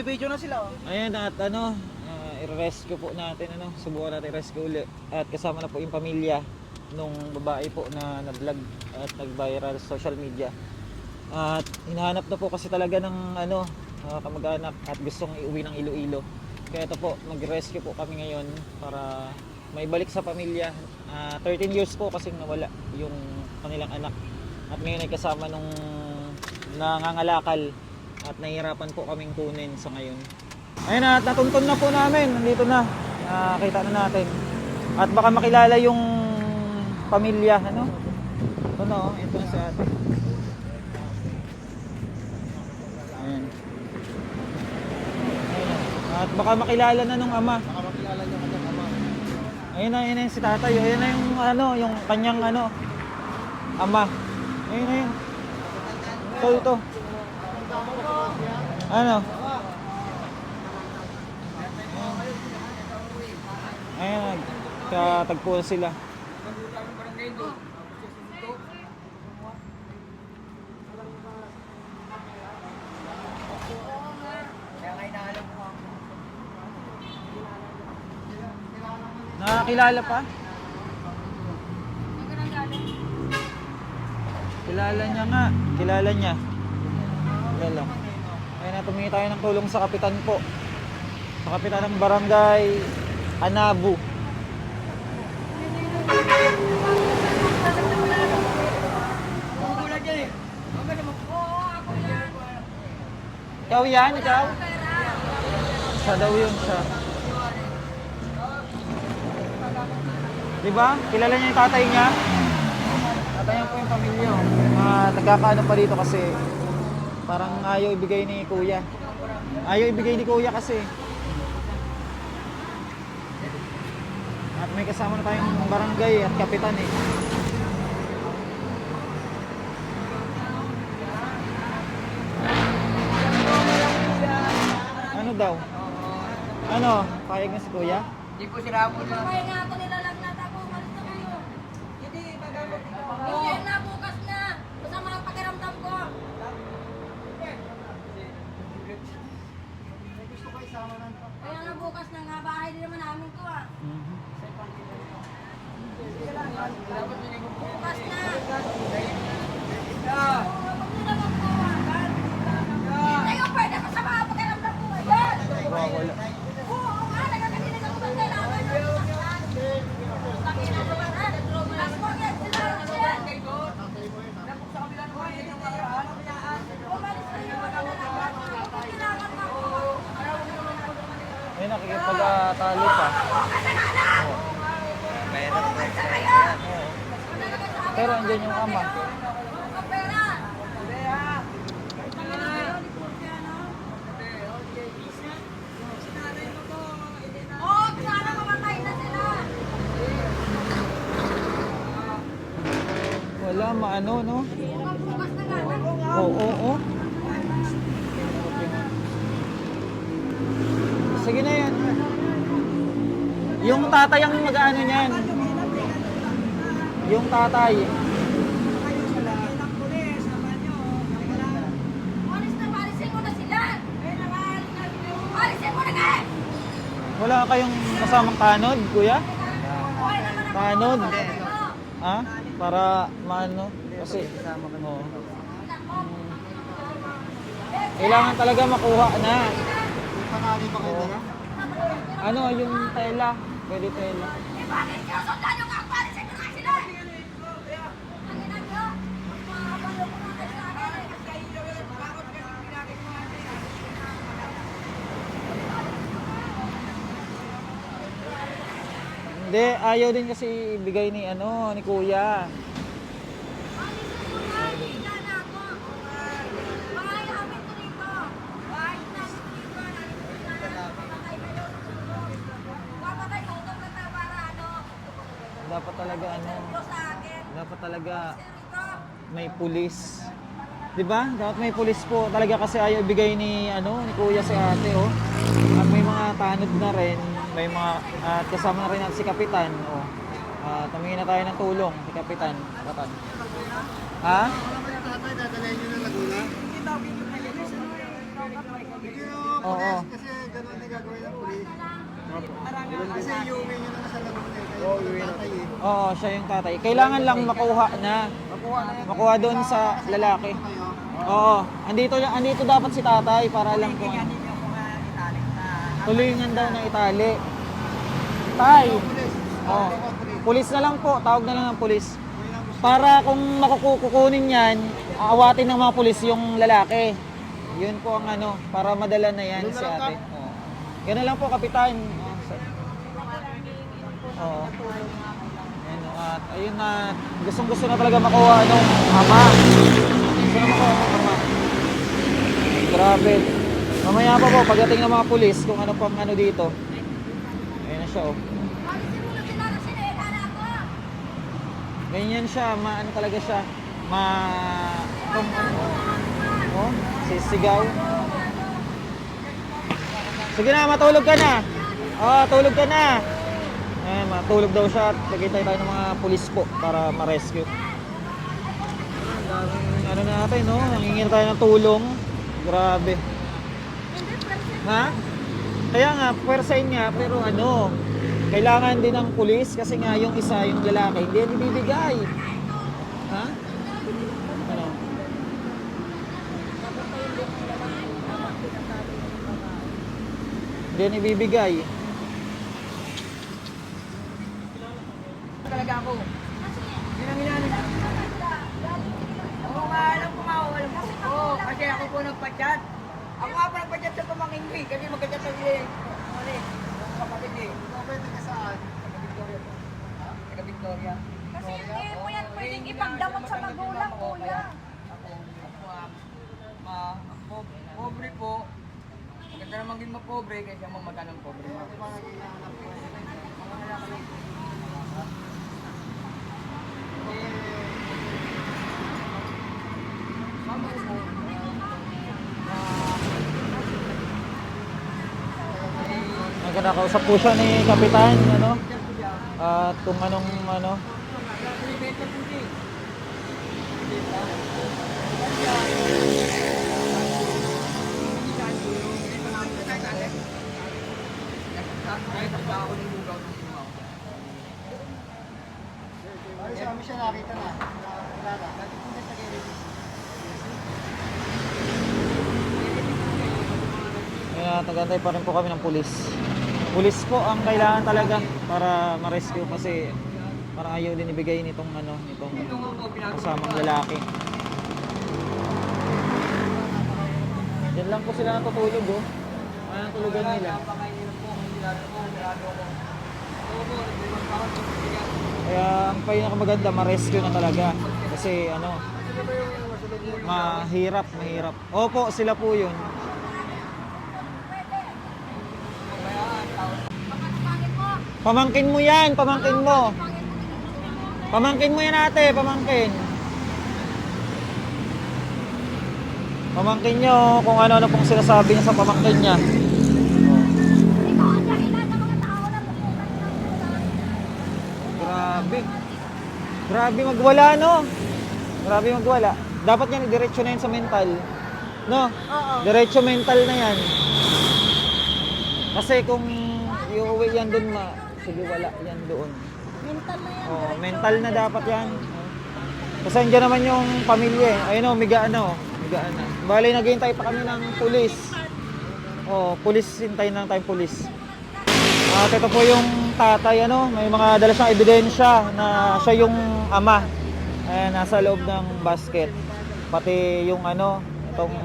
Nagbe-video na sila. Ayan at i-rescue po natin, subukan natin rescue ulit. At kasama na po yung pamilya nung babae po na na-vlog at nag-viral sa social media. At hinahanap na po kasi talaga ng kamag-anak at gustong iuwi ng Iloilo. Kaya ito po, mag-rescue po kami ngayon para maibalik sa pamilya. 13 years po kasi nawala yung kanilang anak. At ngayon ay kasama nung nangangalakal at nahihirapan po kaming kunin sa ngayon. Ayun na, at natuntun na po namin. Nandito na. Kita na natin. At baka makilala yung pamilya. Ito na, ito na si ate. Ayun. At baka makilala na nung ama. Baka makilala niyo kanyang ama. Ayun na yung si tatay. Ayun na yung yung kanyang ama. Ayun na yun. Ito. Ayun, katagpo sila. Nakakilala pa? Kilala niya nga. Kilala niya. Kilala. Ayun na, tumingi tayo ng tulong sa kapitan po. Sa kapitan ng barangay Anabu. Ikaw yan? Ikaw? Siya daw yun siya. Diba? Kilala niya yung tatay niya? Tatay niya po yung pamilya. Nagkakaano pa dito kasi parang ayaw ibigay ni kuya. Ayaw ibigay ni kuya kasi. At may kasama na tayong barangay at kapitan eh. Ano daw? Payag na si kuya? Hindi po sila po na. Kaya nga ako nilalagnat ako. Malis na kayo. Hindi na, bukas na. Masama ang pakiramdam ko. Kaya nga bukas na nga. Bahay din naman namin to Bukas na. Hindi ko pwede masama ang pakiramdam ko. Ayan. Wala. Oo nga, nagkakadinig ako ng kailangan. Takina ko ba na? Last morning, sila. Umalis na yung mga nalalaman. Kailangan ako. Ayun, nakikipag-talo pa. Pero andyan yung ama. Wala, maano, no? Oo. Sige na yan. Yung tatay ang mag-ano niyan. Yung tatay. Wala kayong kasamang tanod, kuya? Tanod? Ha? Para maano? Kasi, kailangan talaga makuha na. Panali pa kayo na? Yung tela. Pwede tela. Hindi, ayaw din kasi ibigay ni kuya. Dapat talaga may pulis. 'Di ba? Dapat may pulis po. Talaga kasi ayaw ibigay ni kuya si ate At may mga tanod na rin, may mga kasama na rin natin si kapitan tumingin na tayo ng tulong si kapitan. Ha? Tatay, dadalhin nyo na Laguna? Oo. Kasi gano'n na gagawin ng pulis. Kasi iuwi nyo naman sa Laguna eh. Kayo yung tatay eh. Oo, siya yung tatay. Kailangan lang makuha na. Makuha doon sa lalaki. Oo. Andito dapat si tatay para lang kung tulungan daw na itali. Tay. Oo. Pulis na lang po. Tawag na lang ng pulis. Para kung makukukunin yan, aawatin ng mga pulis yung lalaki. Yun po ang ano, para madala na yan si ate. Oo. Ganun lang po, kapitan. Oo. At ayun na, gustong-gusto na talaga makuha nung ama. Gusto na makuha ng ama. Grabe. Mamaya pa po, pagdating ng mga pulis, kung ano pang ano dito. Ayun na siya, oh. Alisin mo na sila kasi nailala ako. Ganyan siya, ano talaga siya. Kung ano, oh, sisigaw. Sige na, matulog ka na. Oh, tulog ka na. Eh, matulog daw siya at nagkita tayo ng mga pulis po para ma-rescue. Ano na natin, no? Nangingi tayo ng tulong. Grabe. Ha? Kaya nga, pwersahin nga, pero ano, kailangan din ng pulis kasi nga yung isa, yung lalaki, hindi yan ibibigay. Ha? Ano? Hindi yan ibibigay. Talaga ako. Ginanginan nila. Oo nga, alam ko mawawala mo. Oo, kasi ako po nagpa-chat. Ako nga pa nagpa-chat sa pamangkin ko eh. Kasi magka-chat sa sila eh. Ano eh, mga kapatid eh. Pwede ka saan? Taga-Victoria po. Taga-Victoria. Kasi hindi mo yan pwedeng ipagdamot sa magulang, kuya. Pobre po. Maganda naman din mapobre kasi ang mamata ng pobre. Nakausap po siya ni Kapitan, ano? At kung anong ano. Sa amin siya nakita na. Nakilala. Nagpunta sa gilid. Kaya tagantay pa rin po kami ng pulis. Pulis po ang kailangan talaga para ma-rescue kasi parang ayaw din ibigay nitong ano, nitong kasamang lalaki. Diyan lang po sila natutulog, oh. Ano ang tulugan nila? Kaya ang pinakamaganda, ma-rescue na talaga. Kasi ano, mahirap. Opo, sila po yun. Pamangkin mo yan, pamangkin mo. Pamangkin mo yan ate, pamangkin. Pamangkin nyo kung ano-ano pong sinasabi niya sa pamangkin niya. Grabe magwala, no? Grabe magwala. Dapat yan, diretso na yan sa mental. No? Oo. Diretso mental na yan. Kasi kung iuwi yan dun, sige wala yan doon. Mental na yan. Oh, mental na dapat yan. Kasi andyan naman yung pamilya eh. Ayun o, migaan na o. Migaan na. Bali, naghihintay pa kami ng pulis. Oh, pulis, hintayin lang tayong pulis. At ito po yung tatay, ano, may mga dala siyang ebidensya na siya yung ama. Ayan, nasa loob ng basket. Pati yung ano, itong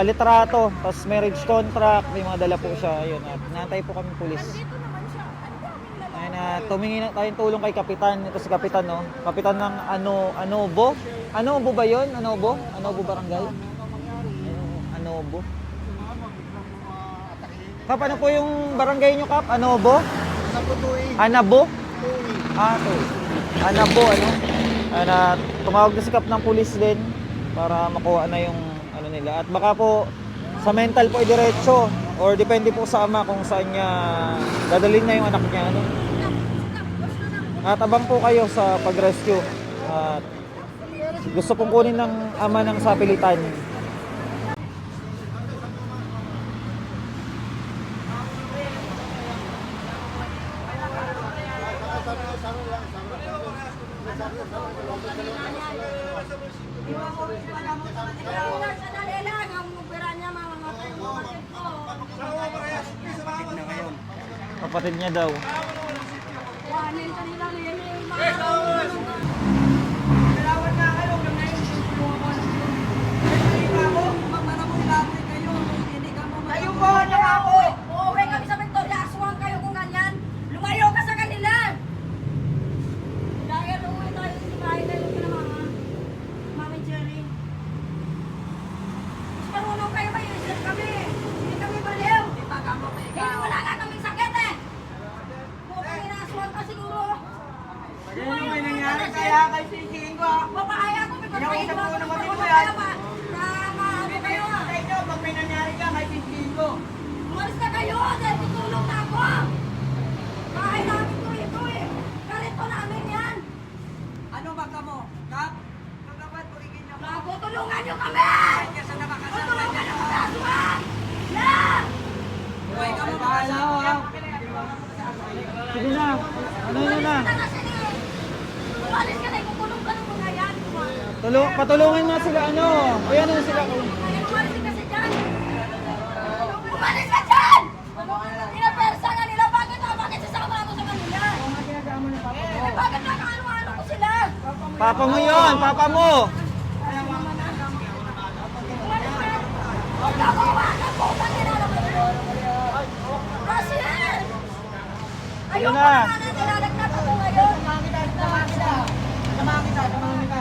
litrato, tapos marriage contract, may mga dala po siya. Ayun, at nantay po kami pulis. Dito naman siya. Ang daming lalaki. Ayun, at tumingin na tayong tulong kay Kapitan. Ito si Kapitan, no? Kapitan ng Anobo. Anobo ba yun? Anobo? Anobo Barangay? Anobo. Kap, ano po yung barangay nyo, Kap? Anobo? Naputuin. Anabo? Tuwi. To. Anabo, ano? Tumawag na si Kap ng pulis din para makuha na yung ano nila. At baka po sa mental po diretso or depende po sa ama kung saan niya dadalhin na yung anak niya. Ano? At abang po kayo sa pag-rescue. At gusto pong kunin ng ama ng sapilitan. Iwan ko rin pagamot sa kanila. Sandali lang, ang opera niya, mamamatay yung kapatid ko. Kapatid niya daw. Kuhanin kanila na yan eh. Dalawat na kayo, huwag na yung tulungan mo. Hindi ka ako, magmana mo ilapit kayo. Hindi ka mo. Kayo po, na ako. Uuwi kami sa Victoria, aswang kayo kung ganyan. Lumayo ka sa kanila. Dahil uuwi tayo sa bahay kayo ka naman, ha? Mami Jerry. Mas marunong kayo ba yun? Kami. Hindi kami baliw. Hindi, wala nga kaming sakit eh. Kung kami na aswang ka siguro. Yan yung may nangyari kaya kay sisihin ko. Papahaya ko, may pagkain Inausap mo. ko naman Marunong ito yan. kayo ba? Ano kayo ah? Sa inyo, pag may nangyari ka kay sisihin ko. Umalis na kayo dahil tutulong na ako. Bahay namin to ito eh. Ganito namin yan. Ano ba ka mo? Kap? Kagapat, purigin niyo. Bago, tulungan nyo kami! Kaya sa nakakasal na Tulungan niya. nyo kami, aswang! Yan! Buhay ka mo, makasal. Sige na. Ano yun na? Umalis ka na sila eh. Umalis ka na, kukulong ka ng mga yan. Patulungin mo sila ano. Ayan ano sila. Umalis ka kasi dyan. Umalis ka dyan! Pinapersa nga nila, bakit sasama ako sa kanila? Eh, bakit nakaano-ano ko sila? Papa mo yun. Papa mo. Ayoko na. na nga na nilalagnak ako ngayon.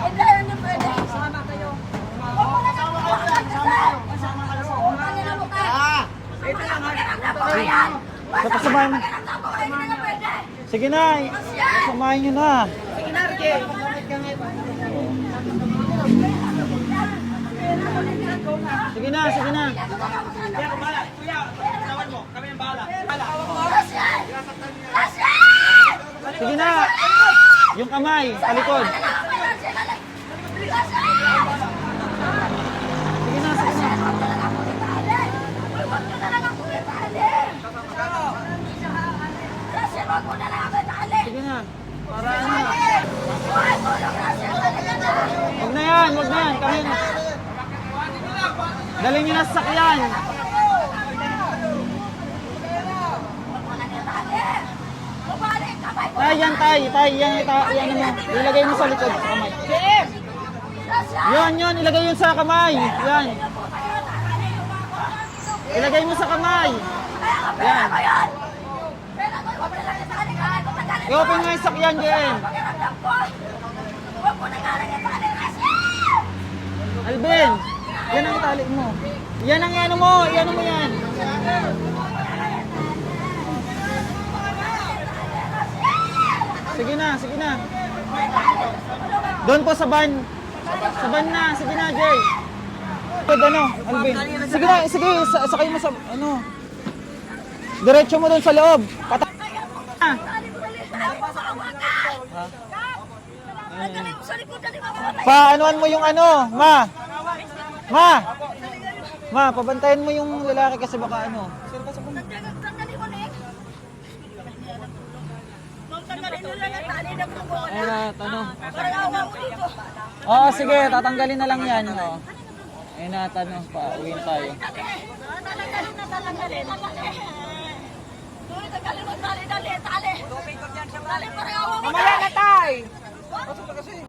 Hindi, hindi pwede. Huwag mo na lang ako magdasal. Panginoon mo ka. May mga pakiramdam ko ngayon. Basta Kapasamahan. may pakiramdam ko ngayon, hindi na pwede. Sige na. Samahin nyo na. Sige na, sige na. Sige na. Yung kamay, talikod. Sige na, sige na. Sige na. Para ano. Huwag na yan, huwag na yan. Kami na. Dalhin nyo na sa sakyan. Tay, yan tay. Tay, yan mo. Ilagay mo sa likod sa kamay. Yan, ilagay yun sa kamay. Yan. Ilagay mo sa kamay. Yan. I-open nga yung sakyan, Jen. Alvin, yan ang itali mo. Yan ang ano mo. Yan mo yan. Sige na, sige na. Doon po sa van. Sa van na. Sige na, Jay. Pwede ano, Alvin. Sige na, sige. Sakay mo sa, ano. Diretso mo doon sa loob. Patak. Paanoan mo yung ano, ma. Ma, pabantayan mo yung lalaki kasi baka ano. Ayun na, tanong. Oo, sige, tatanggalin na lang yan. Oh. Ayun na, tanong pa. Uwi na tayo. Dali, dali, dali. Dali, parang awa mo na. Mamaya na tay!